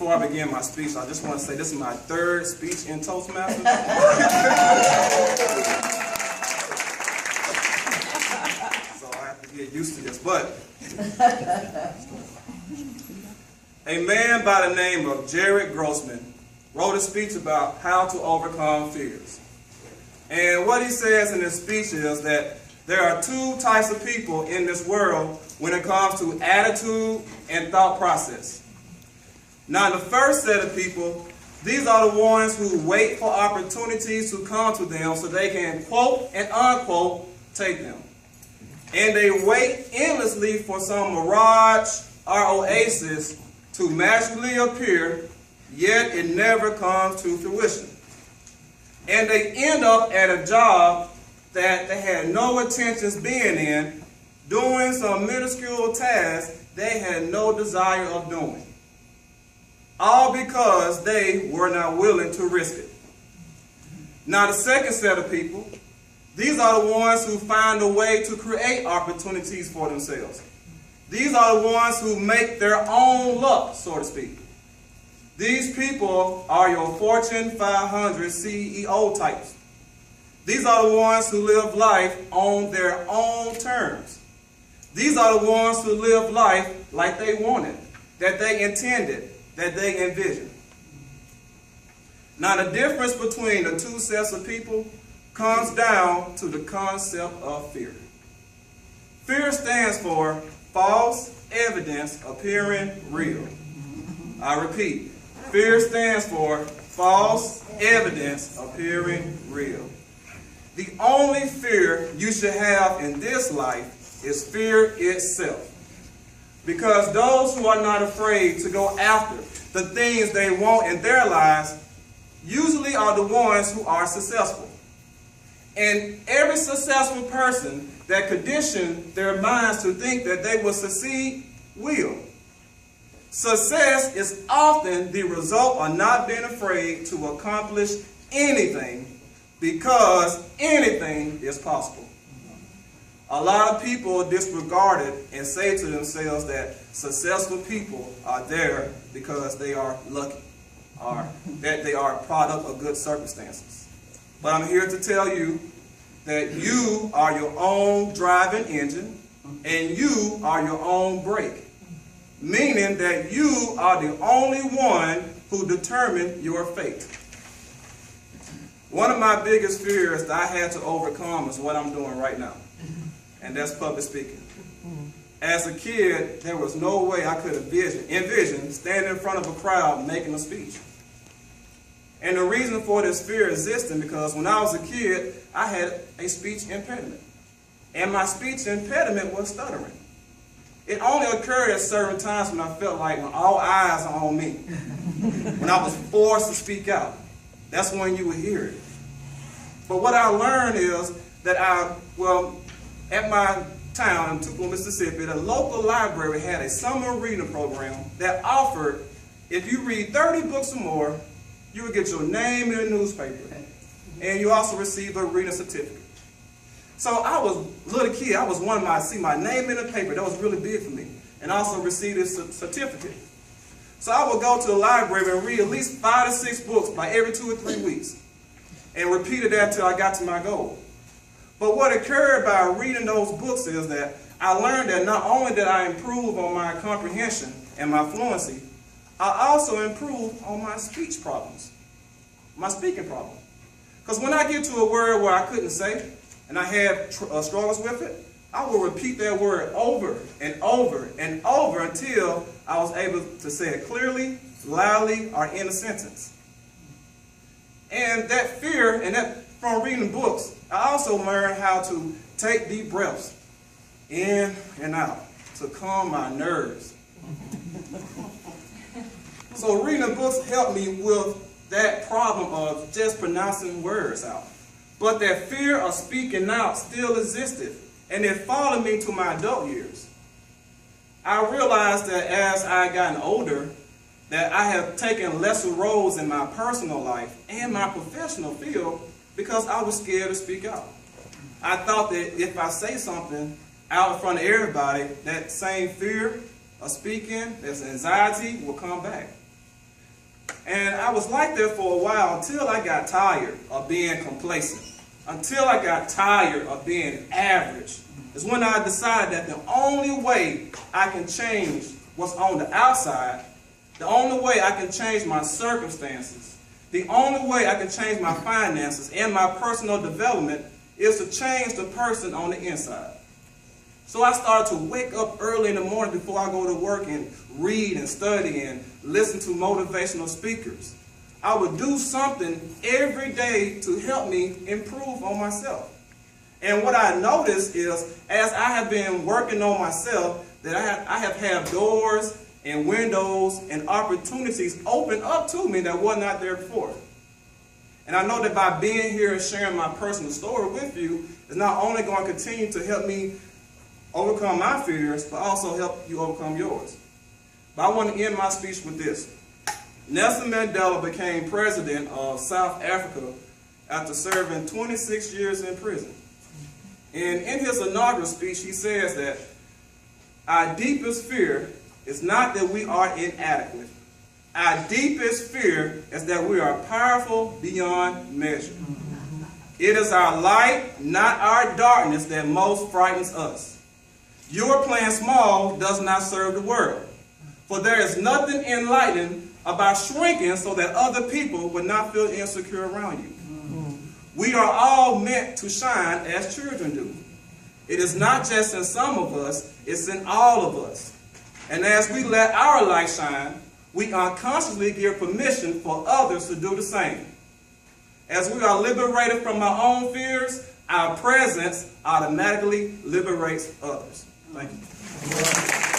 Before I begin my speech, I just want to say this is my third speech in Toastmasters. So I have to get used to this. But a man by the name of Jared Grossman wrote a speech about how to overcome fears. And what he says in his speech is that there are two types of people in this world when it comes to attitude and thought process. Now, the first set of people, these are the ones who wait for opportunities to come to them so they can, quote and unquote, take them. And they wait endlessly for some mirage or oasis to magically appear, yet it never comes to fruition. And they end up at a job that they had no intentions being in, doing some minuscule task they had no desire of doing. All because they were not willing to risk it. Now the second set of people, these are the ones who find a way to create opportunities for themselves. These are the ones who make their own luck, so to speak. These people are your Fortune 500 CEO types. These are the ones who live life on their own terms. These are the ones who live life like they wanted, that they intended, that they envisioned. Now the difference between the two sets of people comes down to the concept of fear. Fear stands for false evidence appearing real. I repeat, fear stands for false evidence appearing real. The only fear you should have in this life is fear itself. Because those who are not afraid to go after the things they want in their lives usually are the ones who are successful. And every successful person that conditions their minds to think that they will succeed will. Success is often the result of not being afraid to accomplish anything, because anything is possible. A lot of people disregard it and say to themselves that successful people are there because they are lucky, or that they are a product of good circumstances. But I'm here to tell you that you are your own driving engine and you are your own brake, meaning that you are the only one who determines your fate. One of my biggest fears that I had to overcome is what I'm doing right now. And that's public speaking. As a kid, there was no way I could envision standing in front of a crowd making a speech. And the reason for this fear existing because when I was a kid, I had a speech impediment. And my speech impediment was stuttering. It only occurred at certain times when I felt like when all eyes are on me. When I was forced to speak out. That's when you would hear it. But what I learned is that at my town in Tupelo, Mississippi, the local library had a summer reading program that offered, if you read 30 books or more, you would get your name in the newspaper. And you also receive a reading certificate. So I was a little kid, I was wanting to see my name in the paper. That was really big for me. And also receive this certificate. So I would go to the library and read at least 5 to 6 books by every 2 or 3 weeks. And repeated that until I got to my goal. But what occurred by reading those books is that I learned that not only did I improve on my comprehension and my fluency, I also improved on my speech problems, my speaking problem. Because when I get to a word where I couldn't say, and I had struggles with it, I will repeat that word over and over and over until I was able to say it clearly, loudly, or in a sentence. And that fear, and that from reading books, I also learned how to take deep breaths in and out to calm my nerves. So reading books helped me with that problem of just pronouncing words out. But that fear of speaking out still existed, and it followed me to my adult years. I realized that as I gotten older, that I have taken lesser roles in my personal life and my professional field because I was scared to speak out. I thought that if I say something out in front of everybody, that same fear of speaking, that anxiety will come back. And I was like that for a while until I got tired of being complacent. Until I got tired of being average. It's when I decided that the only way I can change what's on the outside, the only way I can change my circumstances, the only way I can change my finances and my personal development is to change the person on the inside. So I started to wake up early in the morning before I go to work and read and study and listen to motivational speakers. I would do something every day to help me improve on myself. And what I noticed is, as I have been working on myself, that I have had doors and windows and opportunities open up to me that were not there before. And I know that by being here and sharing my personal story with you, is not only going to continue to help me overcome my fears, but also help you overcome yours. But I want to end my speech with this. Nelson Mandela became president of South Africa after serving 26 years in prison. And in his inaugural speech, he says that our deepest fear is not that we are inadequate. Our deepest fear is that we are powerful beyond measure. It is our light, not our darkness, that most frightens us. Your playing small does not serve the world. For there is nothing enlightening about shrinking so that other people will not feel insecure around you. We are all meant to shine as children do. It is not just in some of us, it's in all of us. And as we let our light shine, we unconsciously give permission for others to do the same. As we are liberated from our own fears, our presence automatically liberates others. Thank you.